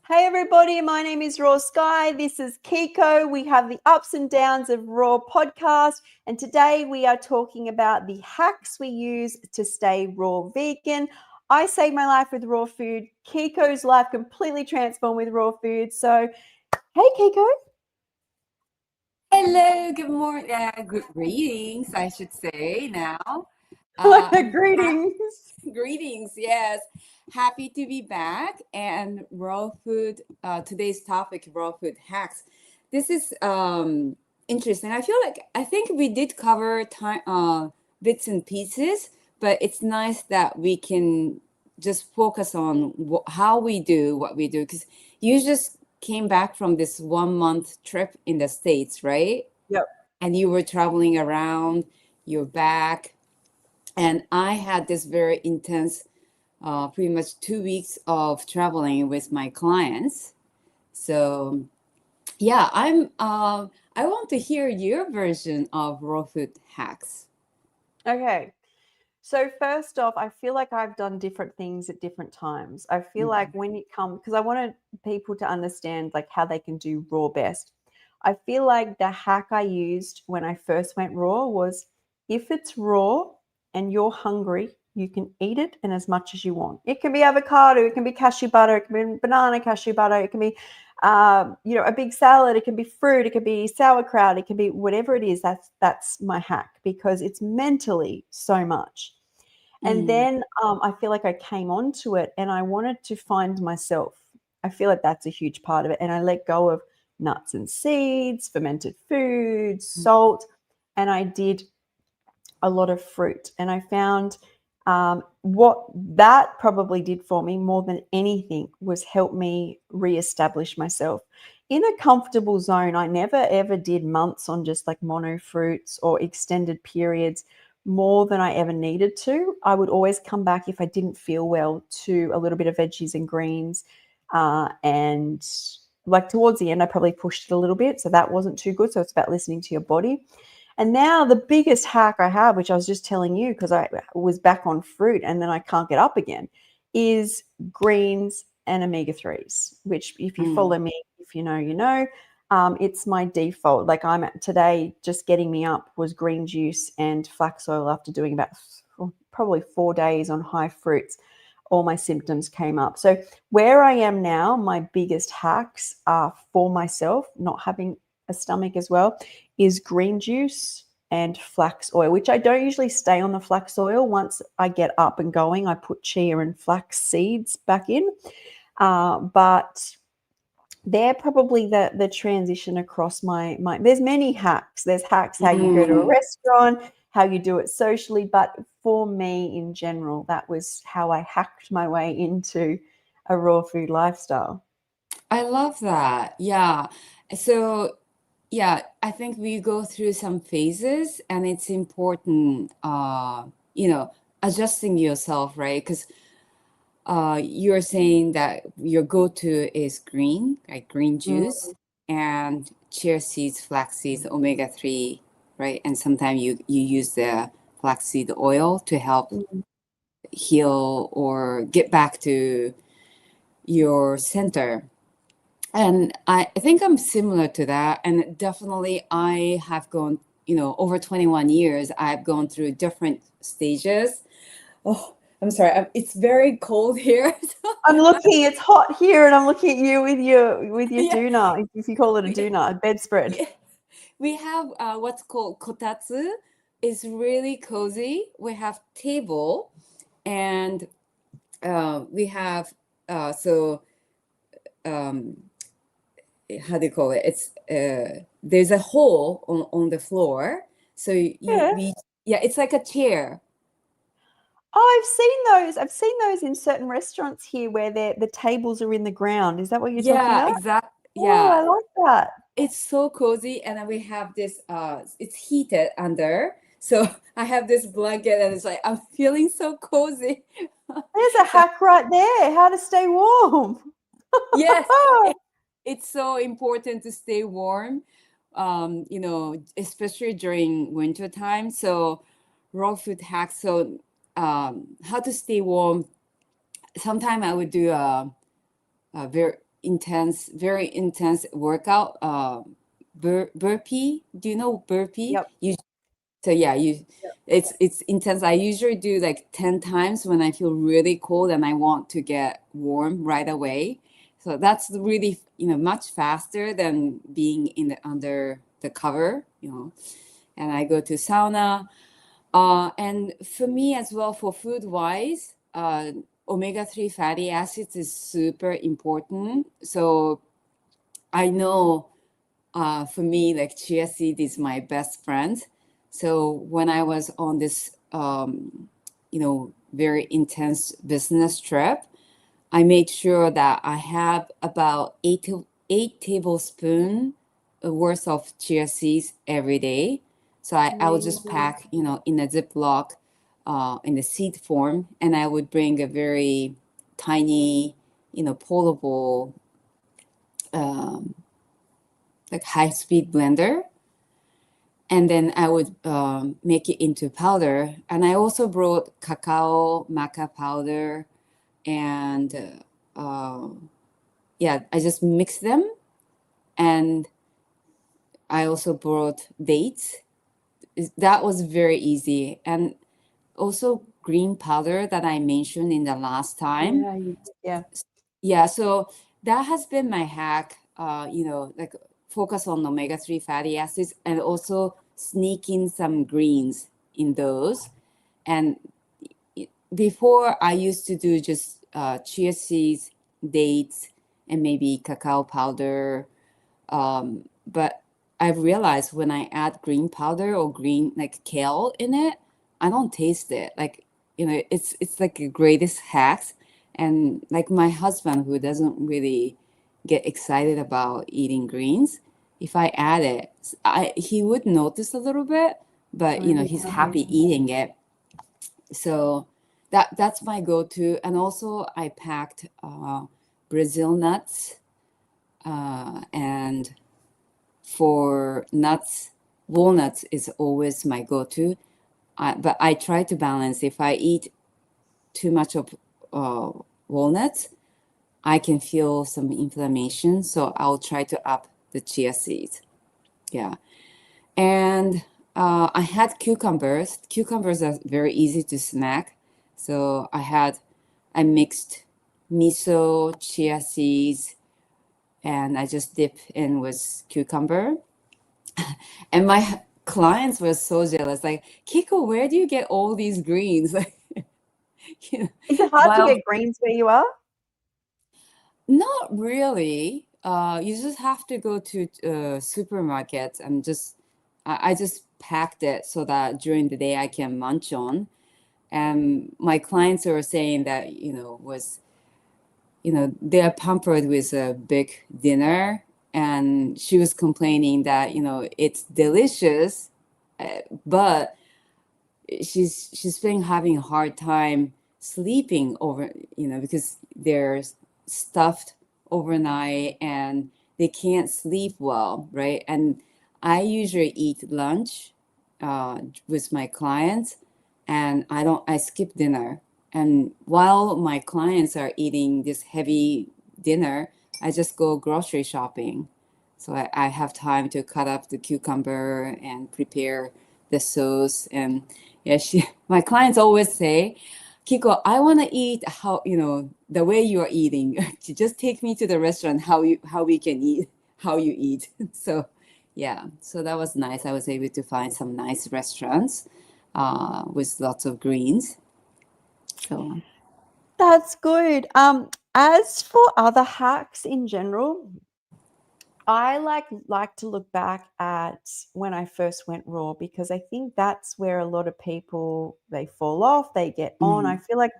Hey everybody, my name is Raw Sky. This is Kiko. We have the ups and downs of Raw podcast, and today we are talking about the hacks we use to stay raw vegan. I saved my life with raw food. Kiko's life completely transformed with raw food. So, hey Kiko. Hello, good morning, good greetings, I should say now. Like the I'm greetings. greetings, yes. Happy to be back and raw food. Today's topic, raw food hacks. This is interesting. I think we did cover bits and pieces, but it's nice that we can just focus on how we do what we do because you just came back from this 1 month trip in the States, right? Yep. And you were traveling around, you're back. And I had this very intense, pretty much 2 weeks of traveling with my clients. So, yeah, I want to hear your version of raw food hacks. Okay. So first off, I feel like I've done different things at different times. I feel like when it comes, because I wanted people to understand like how they can do raw best. I feel like the hack I used when I first went raw was if it's raw and you're hungry, you can eat it and as much as you want. It can be avocado, it can be cashew butter, it can be banana cashew butter, it can be a big salad, it can be fruit, it can be sauerkraut, it can be whatever it is. That's my hack because it's mentally so much. And Mm, then I feel like I came onto it and I wanted to find myself. I feel like that's a huge part of it. And I let go of nuts and seeds, fermented foods, salt, and I did a lot of fruit. And I found what that probably did for me more than anything was help me reestablish myself in a comfortable zone. I never ever did months on just like mono fruits or extended periods more than I ever needed to. I would always come back if I didn't feel well to a little bit of veggies and greens. And like towards the end, I probably pushed it a little bit. So that wasn't too good. So it's about listening to your body. And now the biggest hack I have, which I was just telling you because I was back on fruit and then I can't get up again, is greens and omega-3s, which if you mm. follow me, if you know, you know, it's my default. Like I'm at today, just getting me up was green juice and flax oil after doing about probably 4 days on high fruits. All my symptoms came up. So where I am now, my biggest hacks are for myself, not having a stomach as well, is green juice and flax oil, which I don't usually stay on the flax oil. Once I get up and going, I put chia and flax seeds back in. But they're probably the transition across my there's many hacks. There's hacks how you go to a Mm. restaurant, how you do it socially, but for me in general, that was how I hacked my way into a raw food lifestyle. I love that. Yeah. So, yeah, I think we go through some phases and it's important, adjusting yourself, right? Because you're saying that your go-to is green, like green Mm, juice and chia seeds, flax seeds, omega-3, right? And sometimes you use the flaxseed oil to help mm, heal or get back to your center. And I think I'm similar to that. And definitely I have gone, over 21 years, I've gone through different stages. Oh, I'm sorry. It's very cold here. I'm looking, it's hot here, and I'm looking at you with your Yeah, doona, if you call it a we, doona, a bedspread. we, we have what's called kotatsu. It's really cozy. We have table and we have, so um, how do you call it? It's there's a hole on the floor. So Yeah. yeah, it's like a chair. Oh, I've seen those. I've seen those in certain restaurants here where the tables are in the ground. Is that what you're talking Yeah, about? exact. Oh, Yeah, I like that. it's so cozy, and then we have this. It's heated under, so I have this blanket, and it's like I'm feeling so cozy. There's a So hack right there, how to stay warm. yes, it's so important to stay warm. Especially during winter time. So raw food hacks. So how to stay warm. Sometime I would do a very very intense workout, burpee. Do you know burpee? Yep. So yeah, Yep. it's intense. I usually do like 10 times when I feel really cold and I want to get warm right away. So that's really, much faster than being under the cover, And I go to sauna. And for me as well, for food wise, omega-3 fatty acids is super important. So I know for me, like chia seed is my best friend. So when I was on this, very intense business trip, I made sure that I have about 8 tablespoons worth of chia seeds every day. So I would just Amazing. pack, in a Ziploc, in the seed form, and I would bring a very tiny, portable, um, like high-speed blender, and then I would make it into powder. And I also brought cacao maca powder, and yeah, I just mixed them. And I also brought dates. That was very easy. And also green powder that I mentioned in the last time. Yeah. Yeah. Yeah, so that has been my hack, like focus on omega-3 fatty acids and also sneak in some greens in those. And before I used to do just chia seeds, dates, and maybe cacao powder. But I've realized when I add green powder or green like kale in it, I don't taste it. Like, it's like the greatest hacks. And like my husband, who doesn't really get excited about eating greens, if I add it, he would notice a little bit, but Oh, he's wow. happy eating it. So that's my go-to. And also I packed Brazil nuts, and for nuts, walnuts is always my go-to. But I try to balance. If I eat too much of uh, walnuts, I can feel some inflammation. So I'll try to up the chia seeds. Yeah. And I had cucumbers. Cucumbers are very easy to snack. So I mixed miso, chia seeds, and I just dip in with cucumber. And my clients were so jealous. Like, Kiko, where do you get all these greens? Like, you know, Is it hard to while get greens where you are? not really. You just have to go to supermarket and I just packed it so that during the day I can munch on. And my clients were saying that, they're pampered with a big dinner. And she was complaining that, it's delicious, but she's been having a hard time sleeping over, because they're stuffed overnight and they can't sleep well, right? And I usually eat lunch with my clients, and I skip dinner. And while my clients are eating this heavy dinner, I just go grocery shopping. So I have time to cut up the cucumber and prepare the sauce. And yeah, my clients always say, Kiko, I want to eat how, the way you are eating. Just take me to the restaurant, how we can eat, how you eat. So yeah, so that was nice. I was able to find some nice restaurants with lots of greens. So That's good. As for other hacks in general, I like to look back at when I first went raw, because I think that's where a lot of people, they fall off, they get on. I feel like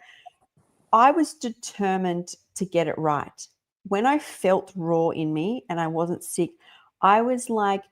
I was determined to get it right. When I felt raw in me and I wasn't sick, I was like,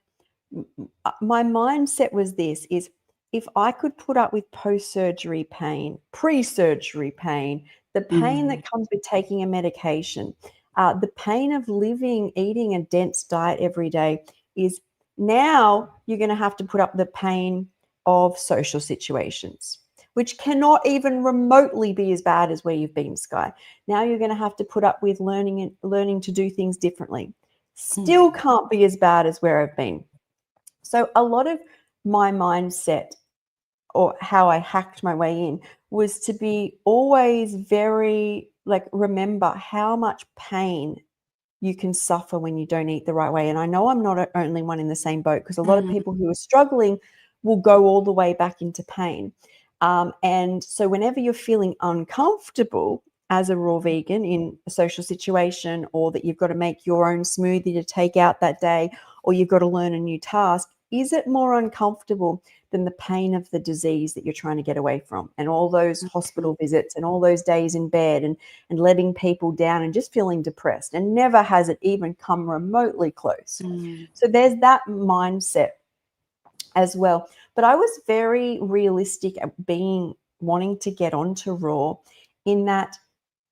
my mindset was this: is if I could put up with post-surgery pain, pre-surgery pain, the pain that comes with taking a medication, the pain of eating a dense diet every day, is now you're going to have to put up the pain of social situations, which cannot even remotely be as bad as where you've been, Sky. Now you're going to have to put up with learning to do things differently. Still can't be as bad as where I've been. So a lot of my mindset, or how I hacked my way in, was to be always very, like, remember how much pain you can suffer when you don't eat the right way. And I know I'm not the only one in the same boat, because a lot of people who are struggling will go all the way back into pain. And so whenever you're feeling uncomfortable as a raw vegan in a social situation, or that you've got to make your own smoothie to take out that day, or you've got to learn a new task, is it more uncomfortable than the pain of the disease that you're trying to get away from, and all those hospital visits and all those days in bed and letting people down and just feeling depressed? And never has it even come remotely close. So there's that mindset as well. But I was very realistic at wanting to get onto raw, in that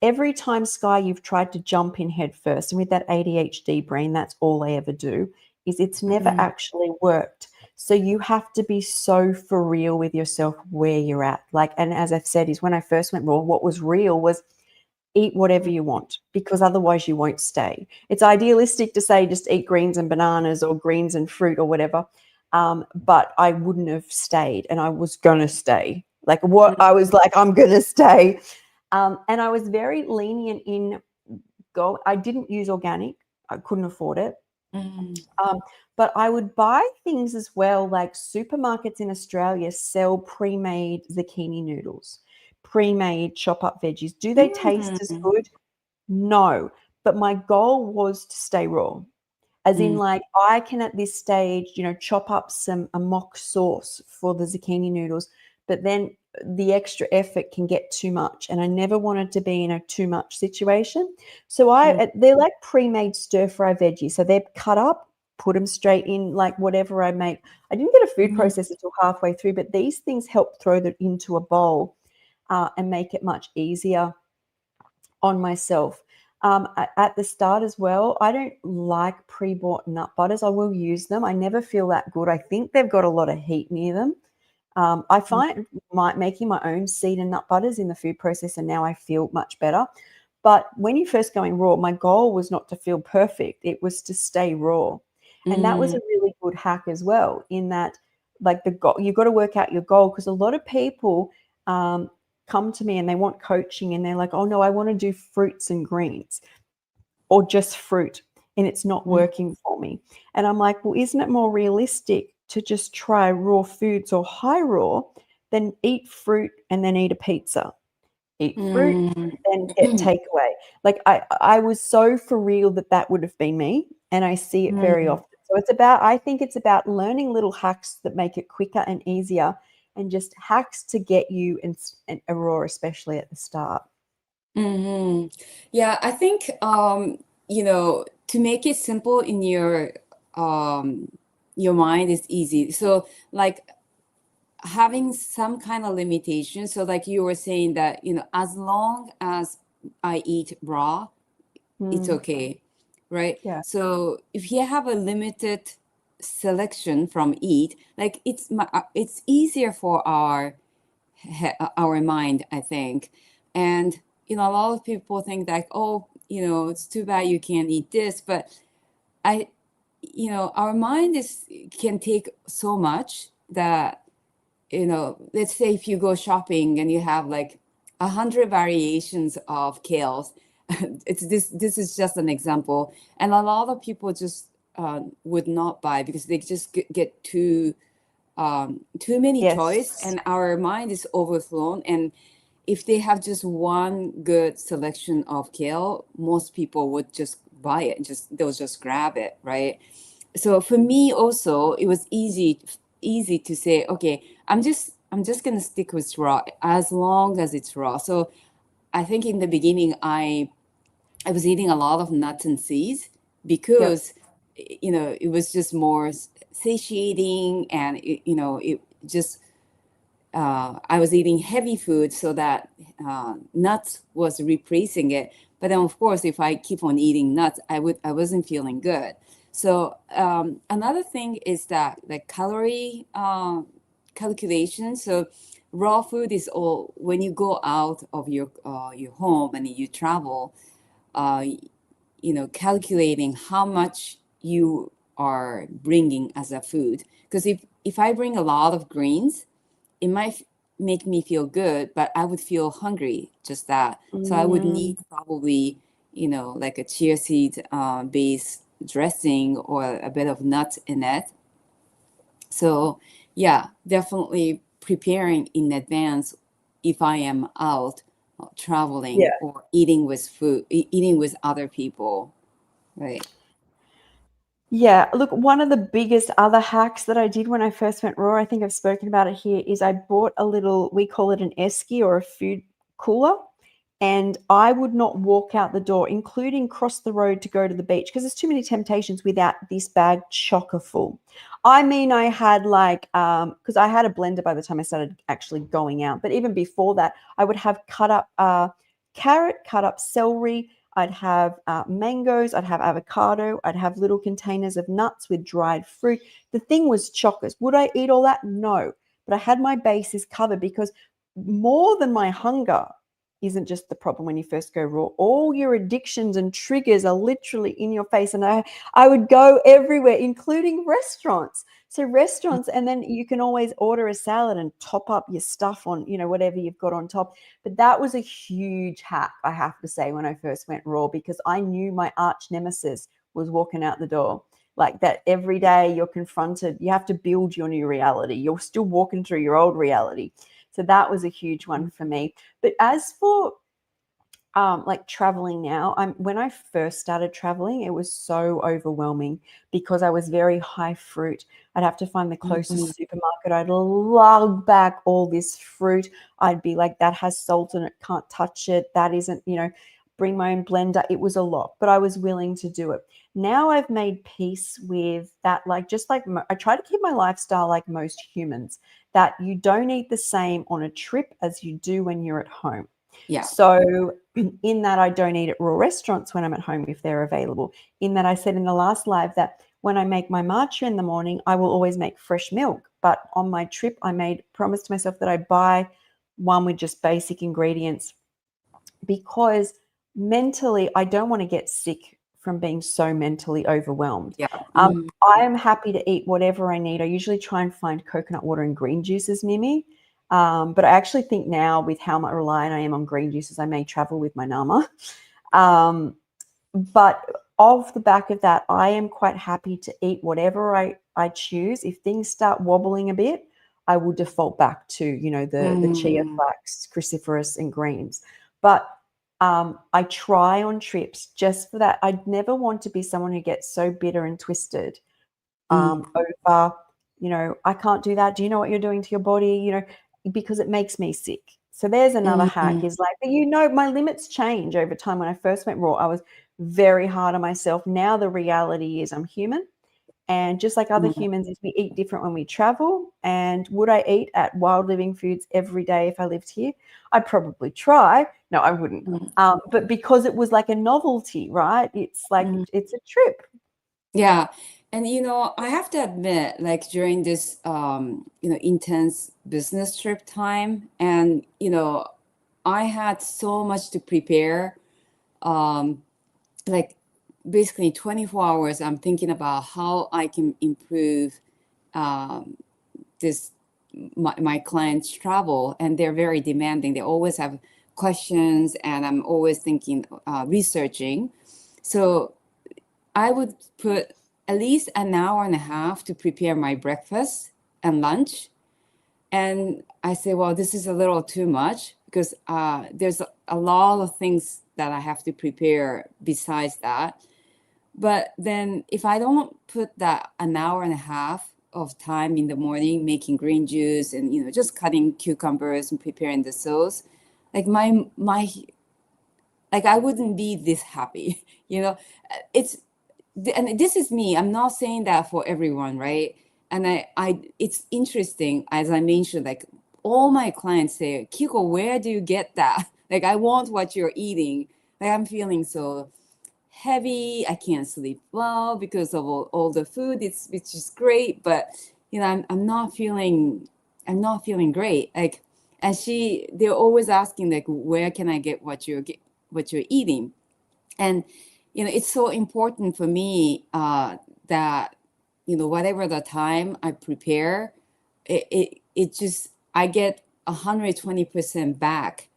every time, Sky, you've tried to jump in head first, and with that ADHD brain, that's all I ever do, is it's never actually worked. So you have to be so for real with yourself where you're at. Like, and as I've said, is when I first went raw, what was real was eat whatever you want, because otherwise you won't stay. It's idealistic to say just eat greens and bananas, or greens and fruit, or whatever. But I wouldn't have stayed, and I was going to stay. Like, what I was like, I'm going to stay. And I was very lenient in I didn't use organic. I couldn't afford it. But I would buy things as well, like supermarkets in Australia sell pre-made zucchini noodles, pre-made chop-up veggies. Do they taste as good? No. But my goal was to stay raw. As in, like, I can at this stage, chop up a mock sauce for the zucchini noodles, but then the extra effort can get too much, and I never wanted to be in a too much situation. So they're like pre-made stir-fry veggies. So they're cut up, put them straight in, like whatever I make. I didn't get a food processor until halfway through, but these things help throw that into a bowl and make it much easier on myself. At the start as well, I don't like pre-bought nut butters. I will use them. I never feel that good. I think they've got a lot of heat near them. I find making my own seed and nut butters in the food processor now, I feel much better. But when you're first going raw, my goal was not to feel perfect. It was to stay raw. And that was a really good hack as well, in that, like, the goal, you've got to work out your goal, because a lot of people come to me and they want coaching, and they're like, oh no, I want to do fruits and greens, or just fruit, and it's not working for me. And I'm like, well, isn't it more realistic to just try raw foods or high raw than eat fruit and then eat a pizza? Eat fruit and then get takeaway. Like, I was so for real that would have been me, and I see it very often. So I think it's about learning little hacks that make it quicker and easier, and just hacks to get you in a raw, especially at the start. Yeah, I think to make it simple in your mind is easy. So, like, having some kind of limitation. So, like you were saying that, as long as I eat raw, it's okay, right? Yeah. So if you have a limited selection from eat, like, it's easier for our mind, I think. And a lot of people think that, oh, it's too bad you can't eat this, but our mind can take so much that, let's say if you go shopping and you have like 100 variations of kales. This is just an example, and a lot of people just would not buy, because they just get too many choice, Yes. and our mind is overflown. And if they have just one good selection of kale, most people would just buy it, they'll just grab it, right? So for me also, it was easy to say, okay, I'm just gonna stick with raw as long as it's raw. So I think in the beginning I was eating a lot of nuts and seeds, because it was just more satiating, and it just I was eating heavy food, so that nuts was replacing it. But then, of course, if I keep on eating nuts, I wasn't feeling good. So another thing is that the calorie calculation. So raw food is all when you go out of your home and you travel, uh, calculating how much you are bringing as a food. Because if I bring a lot of greens, it might make me feel good, but I would feel hungry, just that. So I would Mm, need probably, like a chia seed base dressing or a bit of nuts in it. So yeah, definitely preparing in advance if I am out traveling yeah. or eating with eating with other people, right? Yeah, look, one of the biggest other hacks that I did when I first went raw, I think I've spoken about it here, is I bought a little, we call it an esky or a food cooler, and I would not walk out the door, including cross the road to go to the beach, because there's too many temptations without this bag chocker full. I mean, I had like, because I had a blender by the time I started actually going out, but even before that, I would have cut up carrot, cut up celery, I'd have mangoes, I'd have avocado, I'd have little containers of nuts with dried fruit. The thing was chockers. Would I eat all that? No. But I had my bases covered because more than my hunger isn't just the problem when you first go raw. All your addictions and triggers are literally in your face. And I would go everywhere, including restaurants. So restaurants, and then you can always order a salad and top up your stuff on, whatever you've got on top. But that was a huge hack, I have to say, when I first went raw, because I knew my arch nemesis was walking out the door. Like that every day you're confronted, you have to build your new reality. You're still walking through your old reality. So that was a huge one for me. But as for like traveling now, when I first started traveling, it was so overwhelming because I was very high fruit. I'd have to find the Mhm. closest supermarket. I'd lug back all this fruit. I'd be like, that has salt in it, can't touch it. That isn't, bring my own blender. It was a lot, but I was willing to do it. Now I've made peace with that. Like, just like I try to keep my lifestyle like most humans, that you don't eat the same on a trip as you do when you're at home. Yeah. So, in that, I don't eat at raw restaurants when I'm at home if they're available. In that, I said in the last live that when I make my matcha in the morning, I will always make fresh milk. But on my trip, I made promise to myself that I'd buy one with just basic ingredients because mentally, I don't want to get sick from being so mentally overwhelmed. Yeah. Um, Mhm. I am happy to eat whatever I need. I usually try and find coconut water and green juices near me. But I actually think now, with how much reliant I am on green juices, I may travel with my Nama. But off the back of that, I am quite happy to eat whatever I choose. If things start wobbling a bit, I will default back to, the chia, Mhm. flax, cruciferous, and greens. But I try on trips just for that. I'd never want to be someone who gets so bitter and twisted Mhm. over, I can't do that. Do you know what you're doing to your body? Because it makes me sick. So there's another hack Mhm. is like, but my limits change over time. When I first went raw, I was very hard on myself. Now the reality is I'm human. And just like other Mhm. humans, is we eat different when we travel. And would I eat at Wild Living Foods every day if I lived here? I'd probably try. No, I wouldn't. But because it was like a novelty, right? It's like Mhm. it's a trip. Yeah. And I have to admit, like during this intense business trip time, and I had so much to prepare. Um, like basically 24 hours, I'm thinking about how I can improve um, this my clients' travel, and they're very demanding. They always have questions, and I'm always thinking, researching. So I would put at least an hour and a half to prepare my breakfast and lunch. And I say, well, this is a little too much because there's a lot of things that I have to prepare besides that. But then if I don't put that an hour and a half of time in the morning making green juice and just cutting cucumbers and preparing the sauce, like my like I wouldn't be this happy. It's and this is me. I'm not saying that for everyone, right? And it's interesting, as I mentioned, like all my clients say, Kiko, where do you get that? Like, I want what you're eating. Like, I'm feeling so heavy. I can't sleep well because of all the food. Which is great, but I'm not feeling great. Like, and they're always asking like, where can I get what you're eating? And it's so important for me that whatever the time I prepare, it just I get 120% back,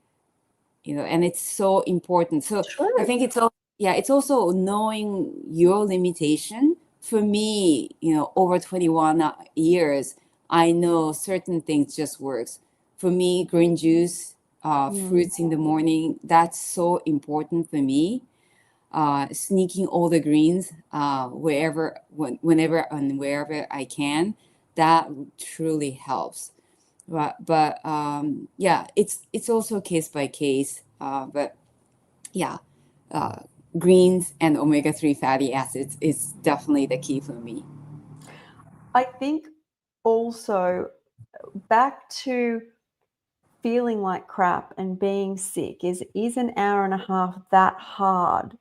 and it's so important. So I True. think it's also knowing your limitation. For me, over 21 years, I know certain things just works. For me, green juice, Mm. fruits in the morning, that's so important for me. Sneaking all the greens whenever and wherever I can, that truly helps. But yeah, it's also case by case. But yeah, uh, greens and omega-3 fatty acids is definitely the key for me. I think also back to feeling like crap and being sick is an hour and a half that hard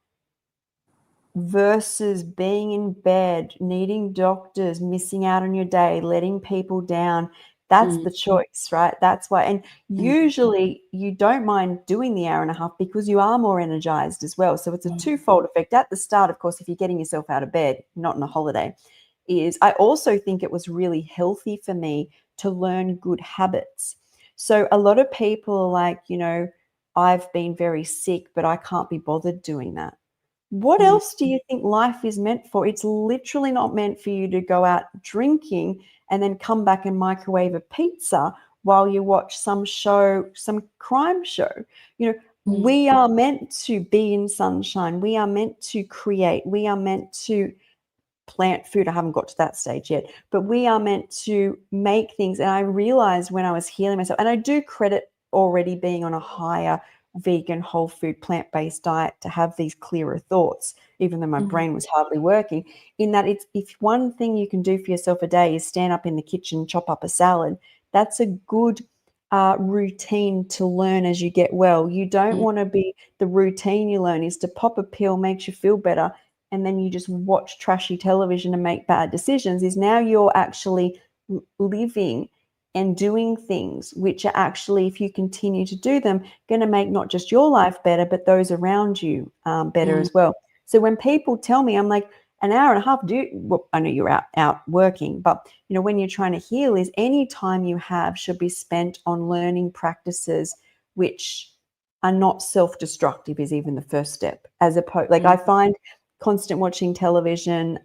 versus being in bed, needing doctors, missing out on your day, letting people down. That's Mm, the choice, right? That's why. And mm, usually you don't mind doing the hour and a half because you are more energized as well. So it's a mm, twofold effect. At the start, of course, if you're getting yourself out of bed, not on a holiday, is I also think it was really healthy for me to learn good habits. So a lot of people are like, I've been very sick, but I can't be bothered doing that. What mm, else do you think life is meant for? It's literally not meant for you to go out drinking and then come back and microwave a pizza while you watch some show, some crime show. mm, We are meant to be in sunshine. We are meant to create. We are meant to plant food. I haven't got to that stage yet, but we are meant to make things. And I realized when I was healing myself, and I do credit already being on a higher vegan, whole food, plant based diet to have these clearer thoughts, even though my mm, brain was hardly working. In that, it's if one thing you can do for yourself a day is stand up in the kitchen, chop up a salad, that's a good routine to learn as you get well. You don't mm, want to be the routine you learn is to pop a pill, makes you feel better, and then you just watch trashy television and make bad decisions. Is now you're actually living and doing things which are actually, if you continue to do them, going to make not just your life better, but those around you better mm, as well. So when people tell me, I'm like, an hour and a half, well, I know you're out working, but when you're trying to heal, is any time you have should be spent on learning practices which are not self-destructive is even the first step. As opposed, like I mm, find constant watching television,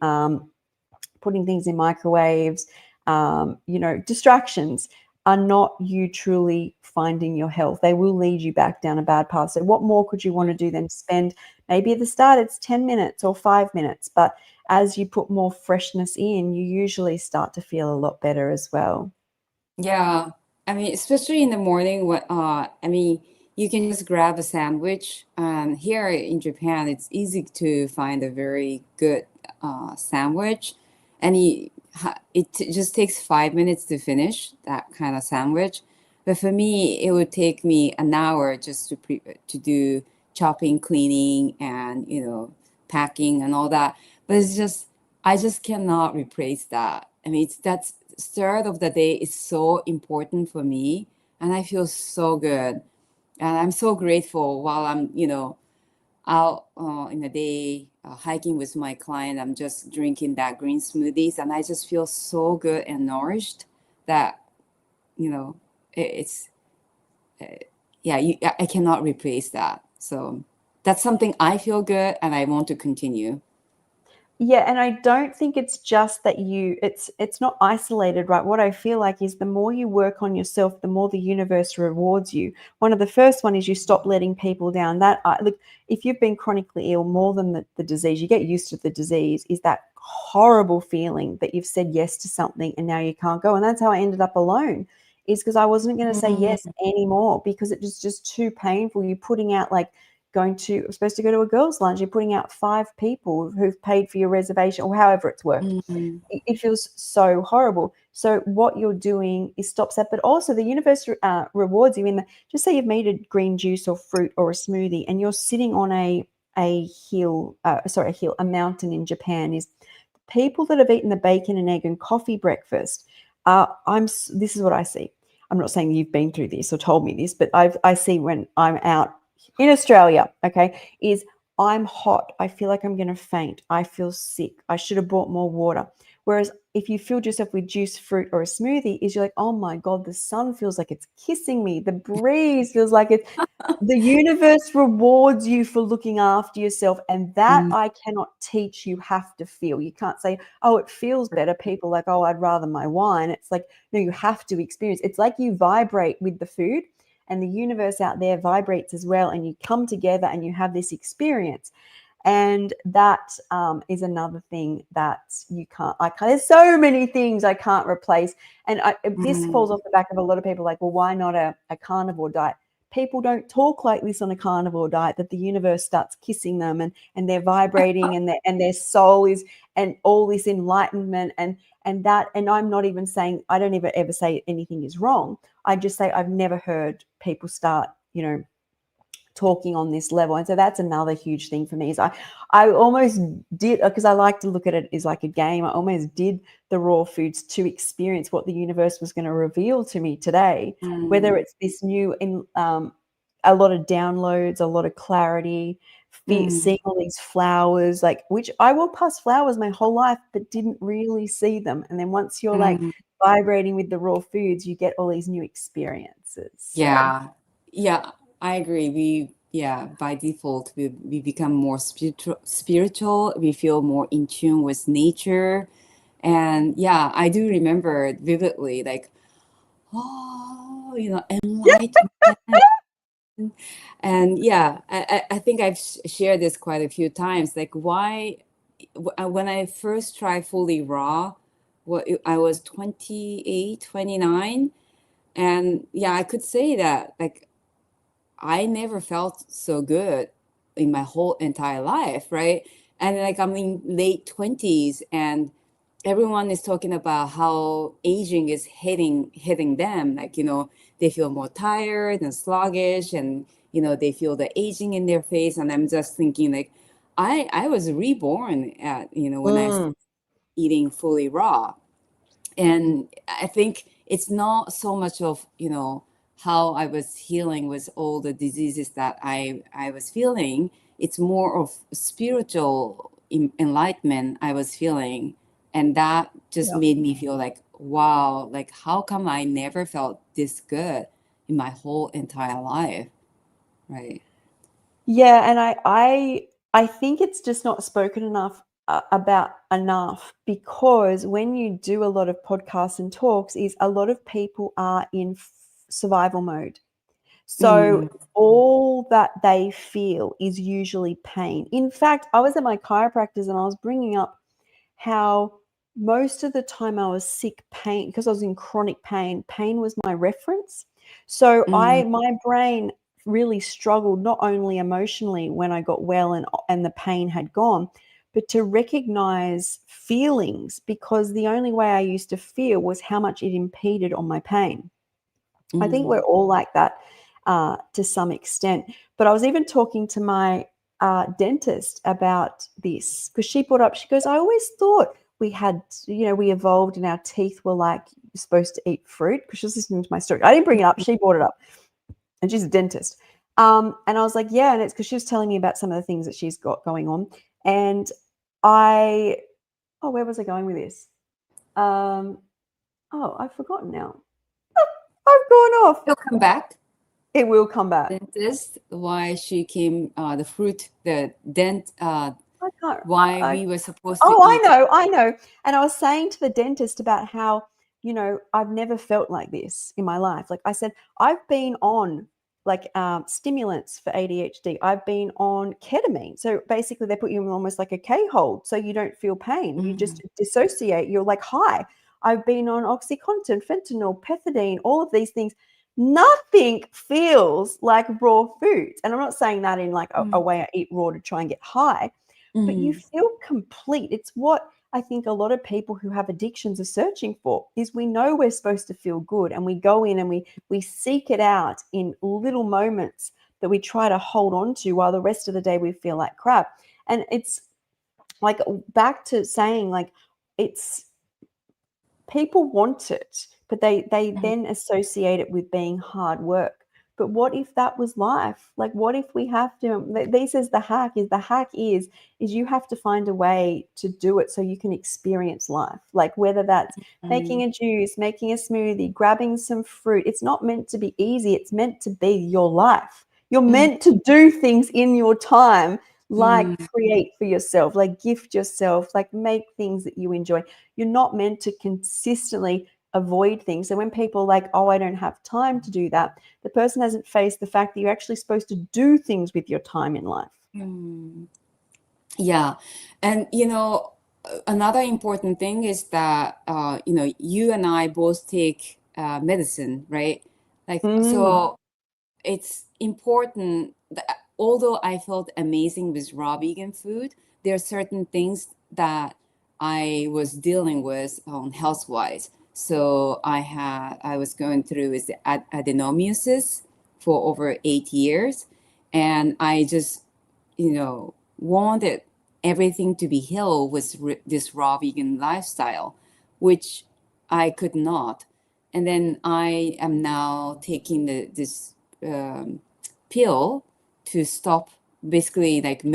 putting things in microwaves, distractions are not you truly finding your health. They will lead you back down a bad path. So what more could you want to do than spend, maybe at the start it's 10 minutes or 5 minutes, but as you put more freshness in, you usually start to feel a lot better as well. yeah, I mean, especially in the morning, I mean, you can just grab a sandwich. Here in Japan, it's easy to find a very good sandwich, and just takes 5 minutes to finish that kind of sandwich. But for me, it would take me an hour just to do chopping, cleaning, and packing and all that. But I just cannot replace that. I mean, that's start of the day is so important for me, and I feel so good, and I'm so grateful while I'm out in the day hiking with my client. I'm just drinking that green smoothies, and I just feel so good and nourished that it's yeah, I cannot replace that. So that's something I feel good and I want to continue. Yeah, and I don't think it's just that it's not isolated, right? What I feel like is the more you work on yourself, the more the universe rewards you. One of the first one is you stop letting people down. That look, if you've been chronically ill more than the disease, you get used to the disease, is that horrible feeling that you've said yes to something and now you can't go. And that's how I ended up alone, is because I wasn't going to say yes Mm, anymore because it was just too painful. You're putting out like supposed to go to a girls' lunch, you're putting out 5 people who've paid for your reservation or however it's worked. mm, It feels so horrible. So what you're doing is stops that, but also the universe rewards you in the, just say you've made a green juice or fruit or a smoothie and you're sitting on a hill, a mountain in Japan, is people that have eaten the bacon and egg and coffee breakfast. This is what I see. I'm not saying you've been through this or told me this, but I see when I'm out in Australia, okay, is I'm hot. I feel like I'm going to faint. I feel sick. I should have bought more water. Whereas if you filled yourself with juice, fruit, or a smoothie, is you're like, oh my God, the sun feels like it's kissing me. The breeze feels like it's the universe rewards you for looking after yourself. And that Mm, I cannot teach. You have to feel. You can't say, oh, it feels better. People like, oh, I'd rather my wine. It's like, no, you have to experience. It's like you vibrate with the food, and the universe out there vibrates as well. And you come together and you have this experience. And that is another thing that you can't, there's so many things I can't replace. And this falls mm, off the back of a lot of people like, well, why not a carnivore diet? People don't talk like this on a carnivore diet, that the universe starts kissing them, and they're vibrating, and their soul is, and all this enlightenment, and that, and I'm not even saying, I don't ever say anything is wrong. I just say I've never heard people start, talking on this level. And so that's another huge thing for me, is I almost did, because I like to look at it as like a game. I almost did the raw foods to experience what the universe was going to reveal to me today, whether mm, it's this new a lot of downloads, a lot of clarity, mm, seeing all these flowers, like, which I walked past flowers my whole life but didn't really see them. And then once you're like mm. vibrating with the raw foods, you get all these new experiences. So Yeah, yeah, I agree. Yeah, by default, we become more spiritual. We feel more in tune with nature. And yeah, I do remember vividly, like, oh, enlightenment. And yeah, I think I've shared this quite a few times. Like, why, when I first tried fully raw, I was 28, 29. And yeah, I could say that, like, I never felt so good in my whole entire life, right? And like I'm in late 20s, and everyone is talking about how aging is hitting them. Like, they feel more tired and sluggish, and they feel the aging in their face. And I'm just thinking, like, I was reborn at, when I started mm, eating fully raw. And I think it's not so much of how I was healing with all the diseases that I was feeling. It's more of spiritual enlightenment I was feeling, and that just yeah. made me feel like, wow, like, how come I never felt this good in my whole entire life, right? Yeah, and I think it's just not spoken enough about enough, because when you do a lot of podcasts and talks, is a lot of people are in survival mode. So Mm, all that they feel is usually pain. In fact, I was at my chiropractor's and I was bringing up how most of the time I was sick, pain, because I was in chronic pain. Pain was my reference. So mm, my brain really struggled, not only emotionally when I got well and the pain had gone, but to recognize feelings, because the only way I used to feel was how much it impeded on my pain. I think we're mm, all like that to some extent. But I was even talking to my dentist about this, because she brought up, she goes, I always thought we had, we evolved and our teeth were like supposed to eat fruit, because she was listening to my story. I didn't bring it up. She brought it up, and she's a dentist. And I was like, yeah, and it's because she was telling me about some of the things that she's got going on. And I, oh, where was I going with this? Um, oh, I've forgotten now. I've gone off. He'll come back. It will come back. Dentist, why she came, the fruit, the dent, I can't. why I we were supposed to Oh, eat. I know. And I was saying to the dentist about how, I've never felt like this in my life. Like I said, I've been on like stimulants for ADHD. I've been on ketamine. So basically, they put you in almost like a K hold, so you don't feel pain. You Mm, just dissociate. You're like high. I've been on OxyContin, fentanyl, pethidine, all of these things. Nothing feels like raw foods. And I'm not saying that in like a mm, way I eat raw to try and get high, but you mm, feel complete. It's what I think a lot of people who have addictions are searching for, is we know we're supposed to feel good, and we go in and we seek it out in little moments that we try to hold on to, while the rest of the day we feel like crap. And it's like, back to saying, like, it's, people want it. but they Mhm. then associate it with being hard work. But what if that was life? Like, what if we have to? This is the hack is you have to find a way to do it so you can experience life. Like whether that's making Mm, a juice, making a smoothie, grabbing some fruit. It's not meant to be easy. It's meant to be your life. You're mm, meant to do things in your time, like mm, create for yourself, like gift yourself, like make things that you enjoy. You're not meant to consistently avoid things. So when people are like, oh, I don't have time to do that, the person hasn't faced the fact that you're actually supposed to do things with your time in life. mm. Yeah. And another important thing is that you and I both take medicine, right? Like, Mm. so it's important that although I felt amazing with raw vegan food, there are certain things that I was dealing with on health wise. So I was going through with the adenomyosis for over 8 years, and I just wanted everything to be healed with this raw vegan lifestyle, which I could not. And then I am now taking this um, pill to stop, basically like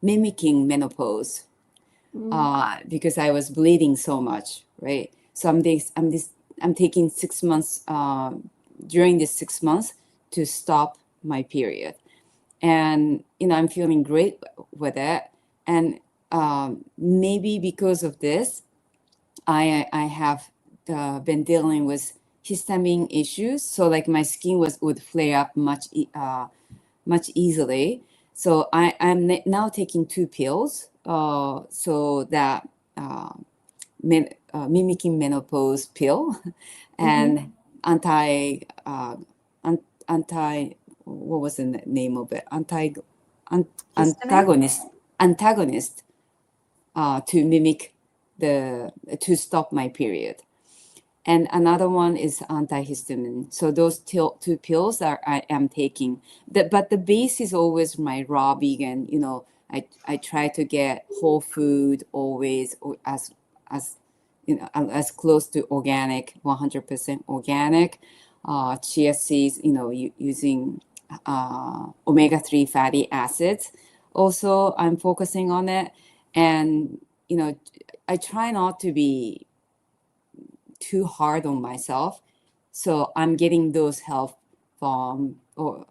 mimicking menopause, Mm. because I was bleeding so much, right? So I'm taking 6 months, during this 6 months, to stop my period, and I'm feeling great with it. And maybe because of this, I have been dealing with histamine issues. So like my skin would flare up much easily. So I'm now taking two pills, so that mimicking menopause pill, Mm-hmm. and anti anti, what was the name of it, an, Histamine. antagonist, to mimic the to stop my period. And another one is antihistamine. So those two pills are I am taking. But the base is always my raw vegan. I try to get whole food always, or as as close to organic, 100% organic. Chia seeds, using omega-3 fatty acids. Also, I'm focusing on it, and I try not to be too hard on myself. So I'm getting those help from or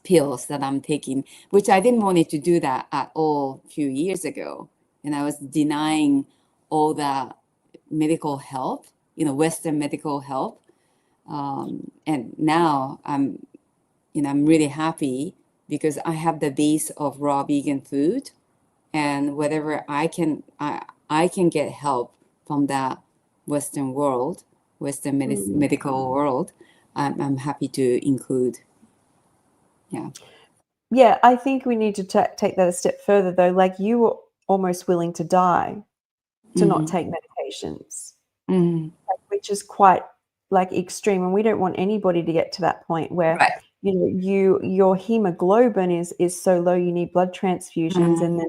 pills that I'm taking, which I didn't want it to do that at all a few years ago. And I was denying all that medical help, Western medical help. And now I'm really happy because I have the base of raw vegan food, and whatever I can get help from that Western world, Western Mm. medical world, I'm happy to include. Yeah. Yeah, I think we need to take that a step further, though. Like you were almost willing to die to not Mm-hmm. take medications, Mm-hmm. which is quite like extreme. And we don't want anybody to get to that point where, Right. your hemoglobin is so low you need blood transfusions, Mm-hmm. and then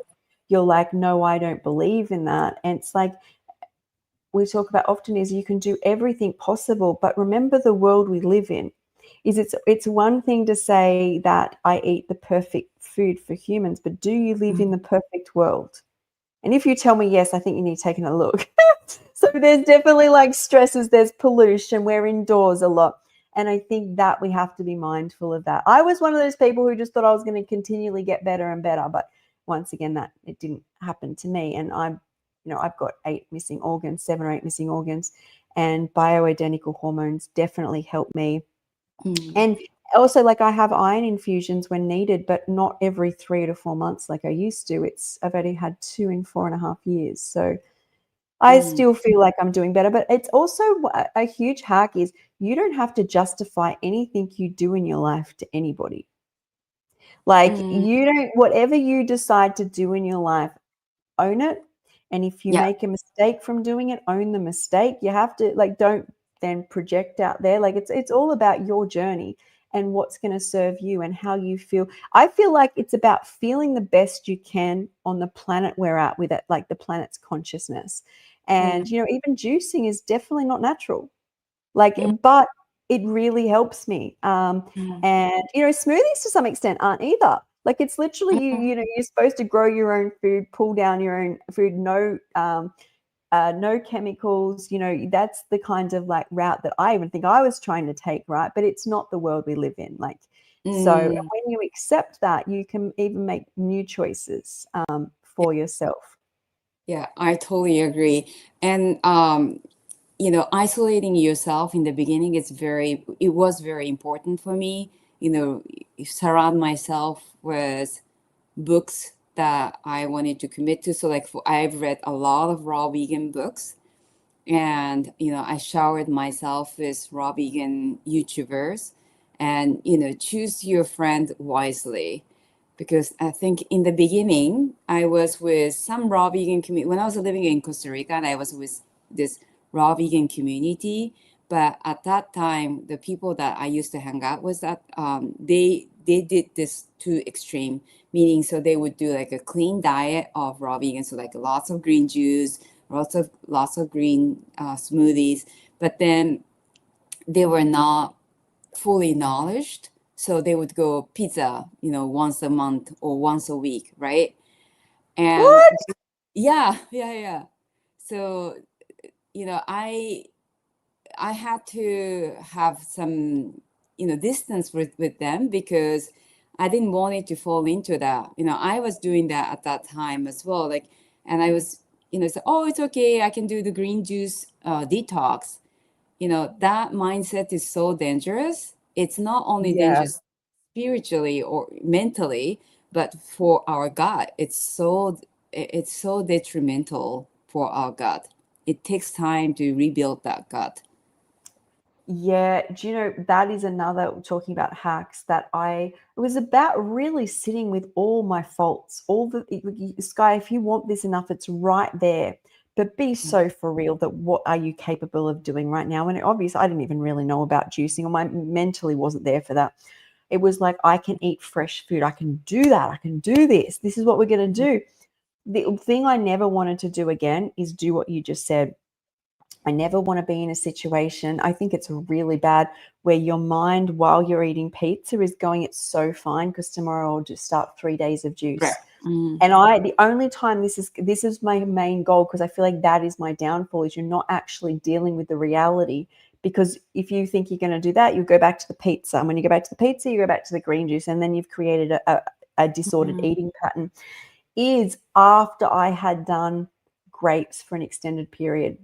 you're like, no, I don't believe in that. And it's like we talk about often is you can do everything possible, but remember the world we live in is it's one thing to say that I eat the perfect food for humans, but do you live in the perfect world? And if you tell me yes, I think you need to take a look. So there's definitely like stresses, there's pollution, we're indoors a lot. And I think that we have to be mindful of that. I was one of those people who just thought I was going to continually get better and better. But once again, that it didn't happen to me. And I've got 8 missing organs, 7 or 8 missing organs, and bioidentical hormones definitely help me. Mm-hmm. And also, like, I have iron infusions when needed, but not every 3 to 4 months like I used to. I've only had 2 in 4.5 years. So I still feel like I'm doing better. But it's also a huge hack is you don't have to justify anything you do in your life to anybody. Like Mm-hmm. you don't, whatever you decide to do in your life, own it. And if you Yeah. make a mistake from doing it, own the mistake. You have to like don't then project out there. Like it's all about your journey and what's going to serve you and how you feel. I feel like it's about feeling the best you can on the planet we're at with it, like the planet's consciousness. And, even juicing is definitely not natural. Like, but it really helps me. And, smoothies to some extent aren't either. Like, it's literally you're supposed to grow your own food, pull down your own food, no chemicals. That's the kind of like route that I even think I was trying to take, right? But it's not the world we live in. Like, so when you accept that, you can even make new choices for yourself. Yeah, I totally agree. And isolating yourself in the beginning it was very important for me. Surround myself with books that I wanted to commit to. So like I've read a lot of raw vegan books, and I showered myself with raw vegan YouTubers, and choose your friend wisely, because I think in the beginning I was with some raw vegan community when I was living in Costa Rica, and I was with this raw vegan community. But at that time, the people that I used to hang out with, that they did this too extreme, meaning so they would do like a clean diet of raw vegan, so like lots of green juice, lots of green smoothies, but then they were not fully nourished, so they would go pizza, once a month or once a week, right? And What? yeah, yeah, yeah. So I had to have some distance with them, because I didn't want it to fall into that. I was doing that at that time as well, like, and I was say, oh, it's okay, I can do the green juice detox. That mindset is so dangerous. It's not only Yeah. dangerous spiritually or mentally, but for our gut, it's so detrimental for our gut. It takes time to rebuild that gut. Yeah, do you know that is another talking about hacks that it was about really sitting with all my faults, all Sky, if you want this enough, it's right there. But be so for real that what are you capable of doing right now? And obviously, I didn't even really know about juicing, or my mentally wasn't there for that. It was like, I can eat fresh food. I can do that. I can do this. This is what we're going to do. The thing I never wanted to do again is do what you just said. I never want to be in a situation, I think it's really bad, where your mind while you're eating pizza is going, it's so fine because tomorrow I'll just start 3 days of Right. juice. And the only time this is my main goal, because I feel like that is my downfall, is you're not actually dealing with the reality. Because if you think you're going to do that, you go back to the pizza. And when you go back to the pizza, you go back to the green juice. And then you've created a disordered eating pattern. Is after I had done grapes for an extended period,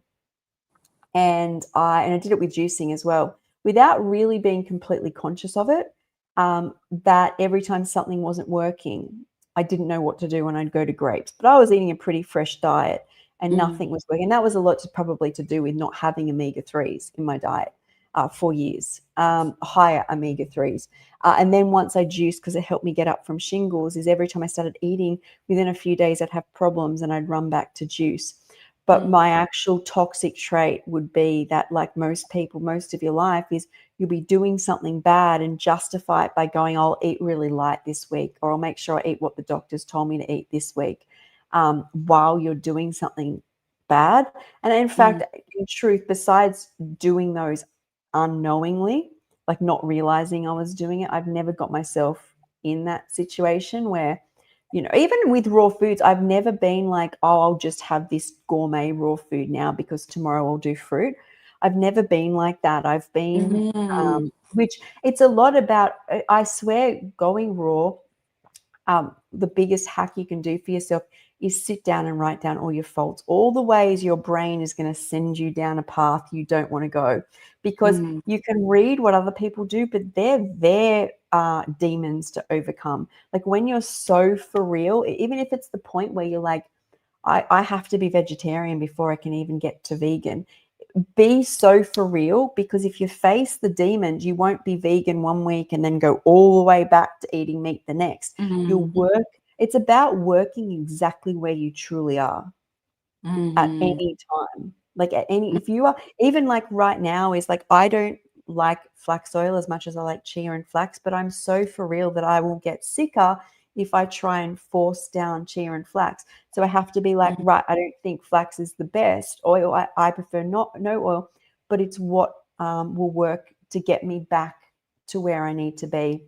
and I did it with juicing as well, without really being completely conscious of it. That every time something wasn't working, I didn't know what to do when I'd go to grapes. But I was eating a pretty fresh diet, and nothing was working. And that was a lot probably to do with not having omega-3s in my diet for years, higher omega-3s. And then once I juiced, because it helped me get up from shingles, is every time I started eating, within a few days I'd have problems and I'd run back to juice. But my actual toxic trait would be that, like most people, most of your life is you'll be doing something bad and justify it by going, I'll eat really light this week, or I'll make sure I eat what the doctors told me to eat this week, while you're doing something bad. And in fact, in truth, besides doing those unknowingly, like not realizing I was doing it, I've never got myself in that situation where, even with raw foods, I've never been like, oh, I'll just have this gourmet raw food now because tomorrow I'll do fruit. I've never been like that. I've been, Mm-hmm. which it's a lot about, I swear, going raw. The biggest hack you can do for yourself is sit down and write down all your faults, all the ways your brain is going to send you down a path you don't want to go, because you can read what other people do, but they're their demons to overcome. Like when you're so for real, even if it's the point where you're like, I have to be vegetarian before I can even get to vegan. Be so for real, because if you face the demons, you won't be vegan one week and then go all the way back to eating meat the next. You'll work. It's about working exactly where you truly are at any time. Like at any, if you are, even like right now is like, I don't like flax oil as much as I like chia and flax, but I'm so for real that I will get sicker if I try and force down chia and flax. So I have to be like, right, I don't think flax is the best oil. I prefer not no oil, but it's what will work to get me back to where I need to be.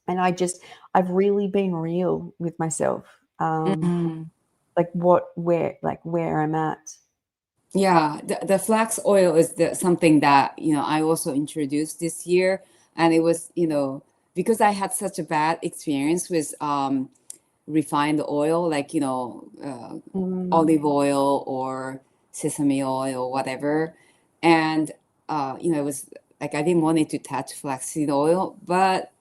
And I've really been real with myself, Mm-hmm. like where I'm at. Yeah, the flax oil is something that, I also introduced this year. And it was, because I had such a bad experience with refined oil, like, Mm. olive oil or sesame oil, whatever. And, it was like I didn't want it to touch flaxseed oil. But,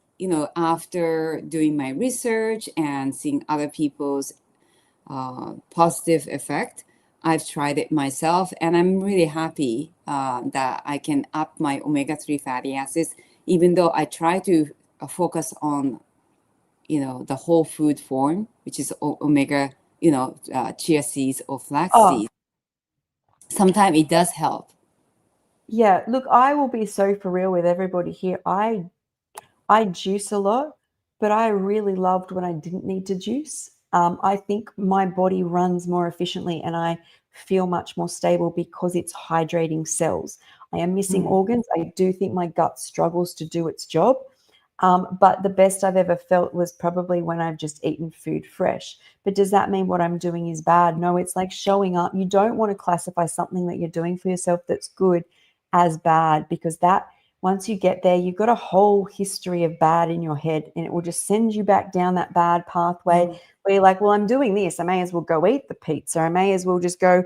after doing my research and seeing other people's positive effect, I've tried it myself, and I'm really happy that I can up my omega-3 fatty acids, even though I try to focus on, the whole food form, which is omega, chia seeds or flax Oh, seeds. Sometimes it does help. yeah. Look, I will be so for real with everybody here. I juice a lot, but I really loved when I didn't need to juice. I think my body runs more efficiently and I feel much more stable because it's hydrating cells. I am missing Mm. organs. I do think my gut struggles to do its job. But the best I've ever felt was probably when I've just eaten food fresh. But does that mean what I'm doing is bad? No, it's like showing up. You don't want to classify something that you're doing for yourself that's good as bad, because that once you get there, you've got a whole history of bad in your head, and it will just send you back down that bad pathway Mm. where you're like, well, I'm doing this. I may as well go eat the pizza. I may as well just go,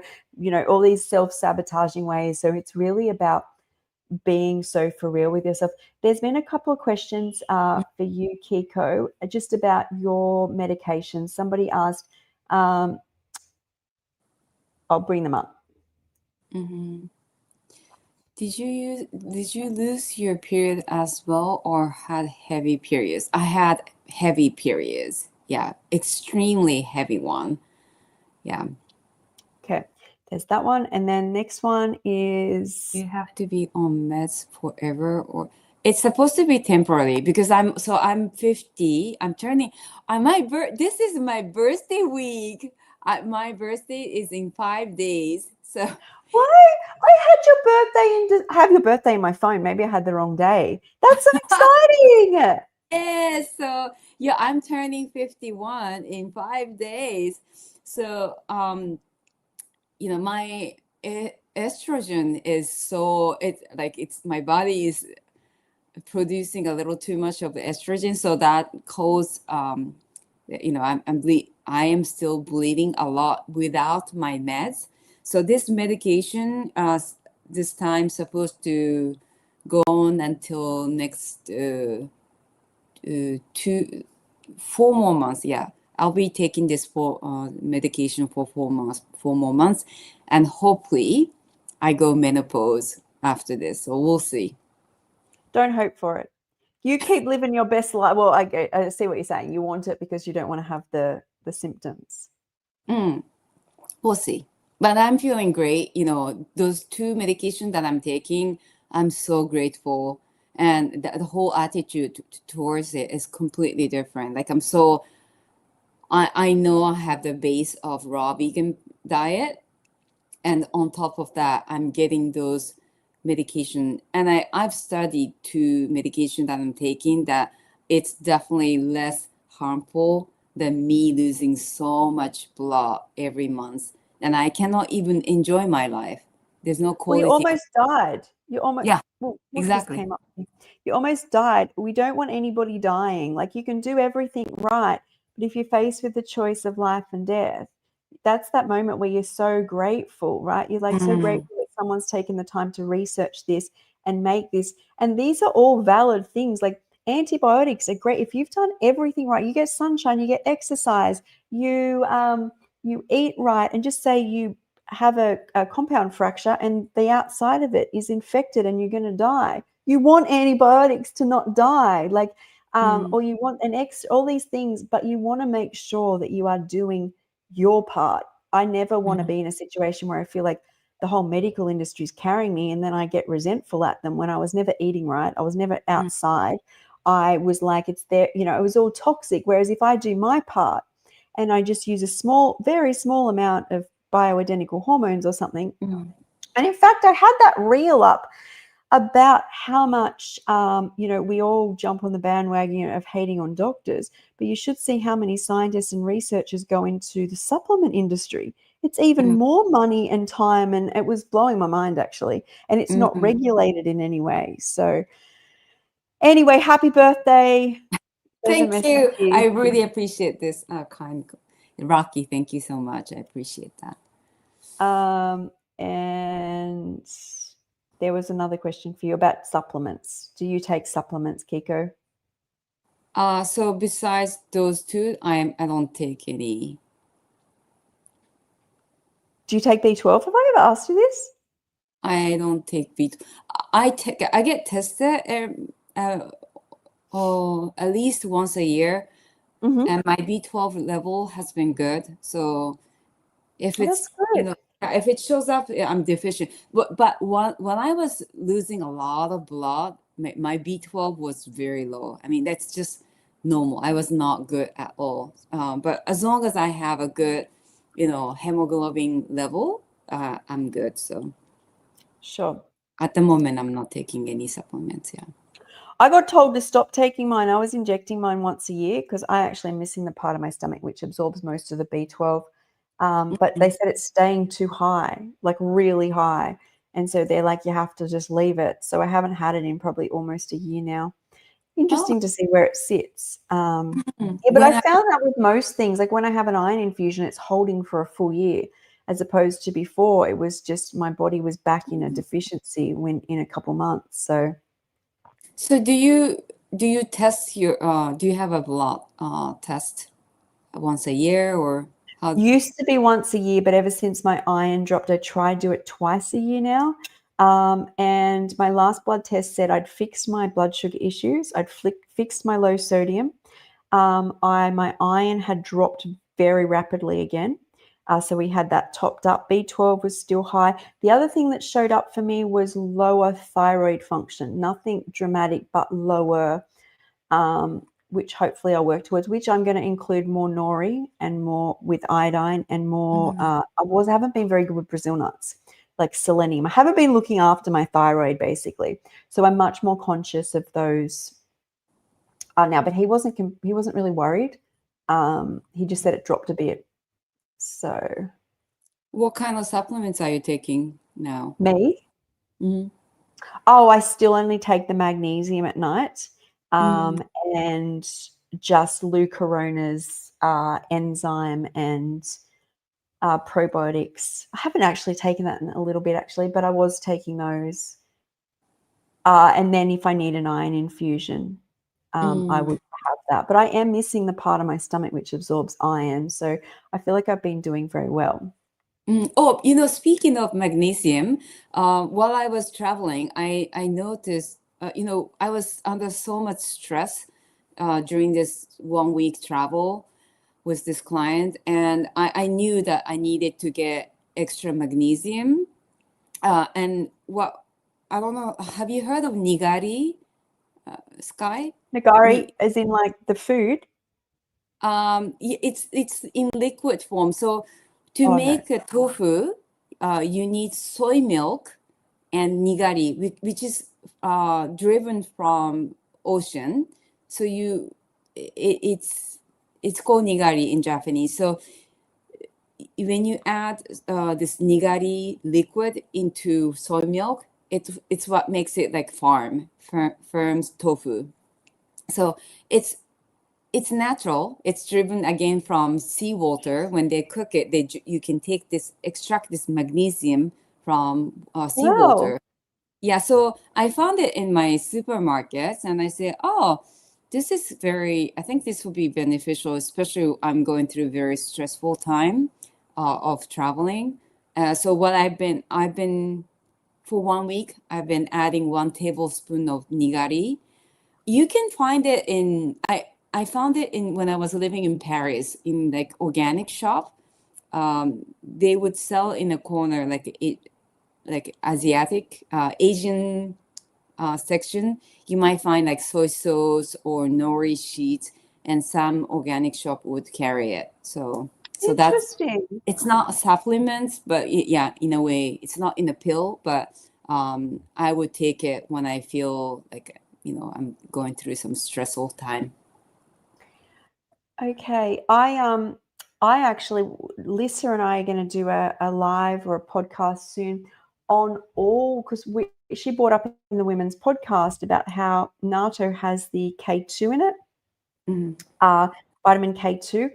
all these self-sabotaging ways. So it's really about being so for real with yourself. There's been a couple of questions for you, Kiko, just about your medication. Somebody asked, um, I'll bring them up. Mhm. Did you lose your period as well, or had heavy periods? I had heavy periods. Yeah, extremely heavy one. Yeah. Okay, there's that one. And then next one is, You have to be on meds forever, or it's supposed to be temporary, because I'm 50. I'm turning on this is my birthday week. My birthday is in 5 days. So why? I had your birthday I have your birthday in my phone. Maybe I had the wrong day. That's so exciting. yes, so yeah, I'm turning 51 in 5 days. So my estrogen is so it's my body is producing a little too much of the estrogen, so that cause I am still bleeding a lot without my meds. So this medication this time supposed to go on until next 4 more months. Yeah, I'll be taking this for medication for 4 months, 4 more months, and hopefully I go menopause after this. So we'll see. Don't hope for it. You keep living your best life. Well, I see what you're saying. You want it because you don't want to have the symptoms. Mm, we'll see. But I'm feeling great. Those two medications that I'm taking, I'm so grateful. And the whole attitude towards it is completely different. Like I know I have the base of raw vegan diet. And on top of that, I'm getting those medication. And I've studied two medication that I'm taking that it's definitely less harmful than me losing so much blood every month. And I cannot even enjoy my life. There's no Well, you quality. almost died. You almost, Yeah, well, Whoosh just exactly. came up. You almost died. We don't want anybody dying. Like, you can do everything right, but if you're faced with the choice of life and death, that's that moment where you're so grateful, right? You're like so Mm, grateful that someone's taken the time to research this and make this. And these are all valid things. Like, antibiotics are great. If you've done everything right, you get sunshine, you get exercise, you eat right, and just say you have a compound fracture and the outside of it is infected and you're going to die. You want antibiotics to not die, like, mm, or you want all these things, but you want to make sure that you are doing your part. I never want to mm, be in a situation where I feel like the whole medical industry is carrying me and then I get resentful at them when I was never eating right. I was never mm, outside. I was like, it's there, you know, it was all toxic. Whereas if I do my part and I just use a small, very small amount of bioidentical hormones or something. And in fact, I had that reel up about how much, you know, we all jump on the bandwagon of hating on doctors, but you should see how many scientists and researchers go into the supplement industry. It's even more money and time, and it was blowing my mind, actually. And it's not regulated in any way. So anyway, happy birthday. There's a Thank message you. here. I really appreciate this kind Rocky. Thank you so much. I appreciate that. And there was another question for you about supplements. Do you take supplements, Kiko? So besides those two, I don't take any. Do you take B12? Have I ever asked you this? I don't take B. I get tested at least once a year, and my B12 level has been good. So if it's, you know, if it shows up, I'm deficient. But when I was losing a lot of blood, my B12 was very low. I mean, that's just normal. I was not good at all. But as long as I have a good, you know, hemoglobin level, I'm good. So Sure. at the moment, I'm not taking any supplements. Yeah. I got told to stop taking mine. I was injecting mine once a year because I actually am missing the part of my stomach which absorbs most of the B12. But they said it's staying too high, like really high. And so they're like, you have to just leave it. So I haven't had it in probably almost a year now. Interesting to see where it sits. Yeah, but I found that with most things, like when I have an iron infusion, it's holding for a full year, as opposed to before, it was just my body was back in a deficiency when in a couple months. So do you test your do you have a blood test once a year, or how? Used to be once a year, but ever since my iron dropped, I try to do it twice a year now. And my last blood test said I'd fixed my blood sugar issues. I'd fixed my low sodium. My iron had dropped very rapidly again. So we had that topped up. B12 was still high. The other thing that showed up for me was lower thyroid function. Nothing dramatic, but lower, which hopefully I'll work towards, which I'm going to include more nori and more with iodine and more. I haven't been very good with Brazil nuts, like selenium. I haven't been looking after my thyroid, basically. So I'm much more conscious of those now, but he wasn't really worried. He just said it dropped a bit. So What kind of supplements are you taking now? me? Mm-hmm. Oh, I still only take the magnesium at night, and just Lou Corona's enzyme and probiotics. I haven't actually taken that in a little bit, actually, but I was taking those. And then if I need an iron infusion, I would have that. But I am missing the part of my stomach which absorbs iron. So I feel like I've been doing very well. Oh, you know, speaking of magnesium, while I was traveling, I noticed, you know, I was under so much stress during this 1 week travel with this client, and I knew that I needed to get extra magnesium. And what, I don't know, have you heard of nigari, Sky? Nagari, as in like the food? It's in liquid form. So to make a tofu, you need soy milk and nigari, which is driven from ocean. So it's called nigari in Japanese. So when you add this nigari liquid into soy milk, it's what makes it like firm tofu. So it's natural. It's driven again from seawater. When they cook it, you can extract this magnesium from seawater. Wow. Yeah, so I found it in my supermarkets, and I said, "Oh, this is I think this will be beneficial, especially I'm going through a very stressful time of traveling." So what I've been for 1 week, I've been adding 1 tablespoon of nigari. You can find it I found it in when I was living in Paris in like organic shop. They would sell in a corner like Asian section, you might find like soy sauce or nori sheets, and some organic shop would carry it. So that's, Interesting. it's not supplements, but yeah, in a way, it's not in a pill, but I would take it when I feel like, I'm going through some stressful time. Okay. I actually, Lisa and I are going to do a live or a podcast soon on all, because she brought up in the women's podcast about how natto has the K2 in it, vitamin K2,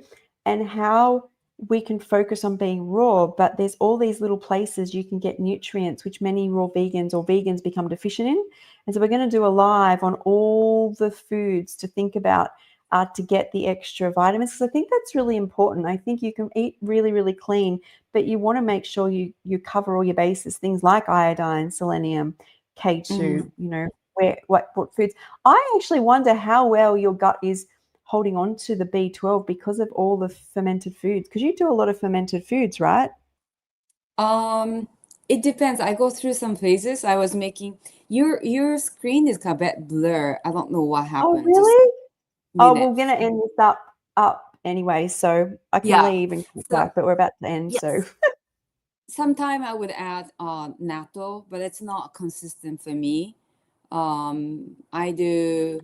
and how we can focus on being raw, but there's all these little places you can get nutrients which many raw vegans or vegans become deficient in. And so we're going to do a live on all the foods to think about to get the extra vitamins, because I think that's really important. I think you can eat really, really clean, but you want to make sure you cover all your bases, things like iodine, selenium, K2, what foods. I actually wonder how well your gut is holding on to the B12 because of all the fermented foods, because you do a lot of fermented foods, right? It depends. I go through some phases. I was making your screen is a bit blur. I don't know what Oh, happened. Just really? a Oh, we're minute. going to end this up anyway, so I can Yeah. leave and come So back, but we're about to end, so. yes. Sometime I would add natto, but it's not consistent for me. I do.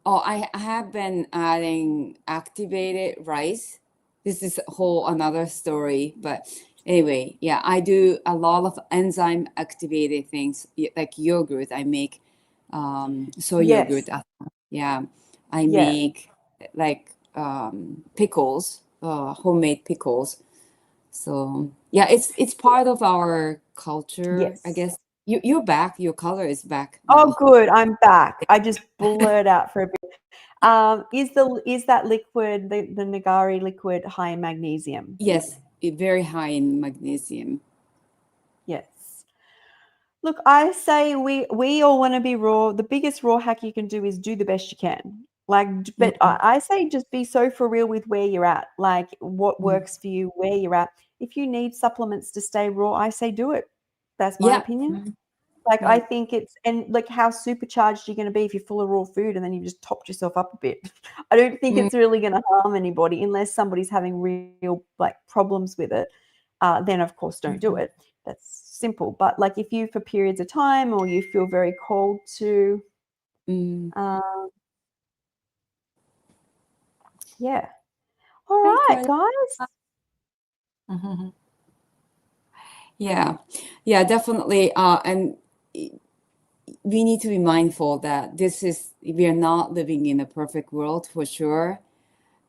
Oh, I have been adding activated rice. This is a whole another story, but anyway, yeah, I do a lot of enzyme activated things like yogurt. I make soy Yes, yogurt. Yeah, I yeah, make like pickles, homemade pickles. So yeah, it's part of our culture, I yes. guess. You're back. Your color is back Oh, now. good, I'm back. I just blurred out for a bit. Is that liquid, the Nagari liquid, high in magnesium? Yes, very high in magnesium. Yes. Look, I say we all want to be raw. The biggest raw hack you can do is do the best you can. Like, but Mm, I say just be so for real with where you're at, like what mm. works for you, where you're at. If you need supplements to stay raw, I say do it. That's my Yeah. opinion. Like, I Yeah. think it's, and like how supercharged you're going to be if you're full of raw food and then you've just topped yourself up a bit. I don't think Mm, it's really going to harm anybody unless somebody's having real like problems with it. Then of course don't do mhm, it. That's simple. But like if you for periods of time or you feel very called to, mm. um, yeah. All Hi, right, Carla. guys. Mhm. Yeah. Yeah, definitely. And we need to be mindful that we are not living in a perfect world for sure.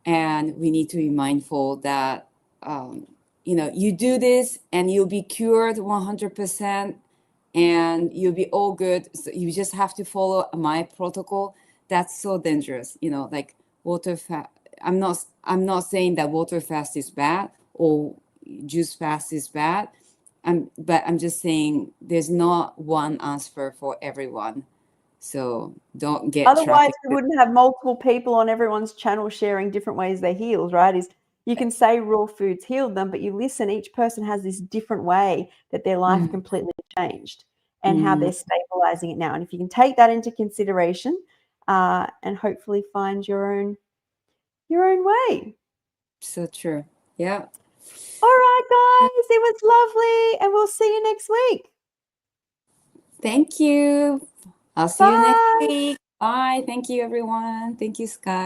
And we need to be mindful that, you do this and you'll be cured 100%, and you'll be all good. So you just have to follow my protocol. That's so dangerous. Like water fast. I'm not saying that water fast is bad or juice fast is bad. But I'm just saying there's not one answer for everyone. So don't get Otherwise, trafficked. we wouldn't have multiple people on everyone's channel sharing different ways they heal, right? Is you can say raw foods healed them, but you listen, each person has this different way that their life Mm, completely changed and how mm, they're stabilizing it now. And if you can take that into consideration and hopefully find your own way. so true. Yeah. All right, guys, it was lovely, and we'll see you next week. Thank you. I'll see you next Bye. week. Bye. Thank you, everyone. Thank you, Sky.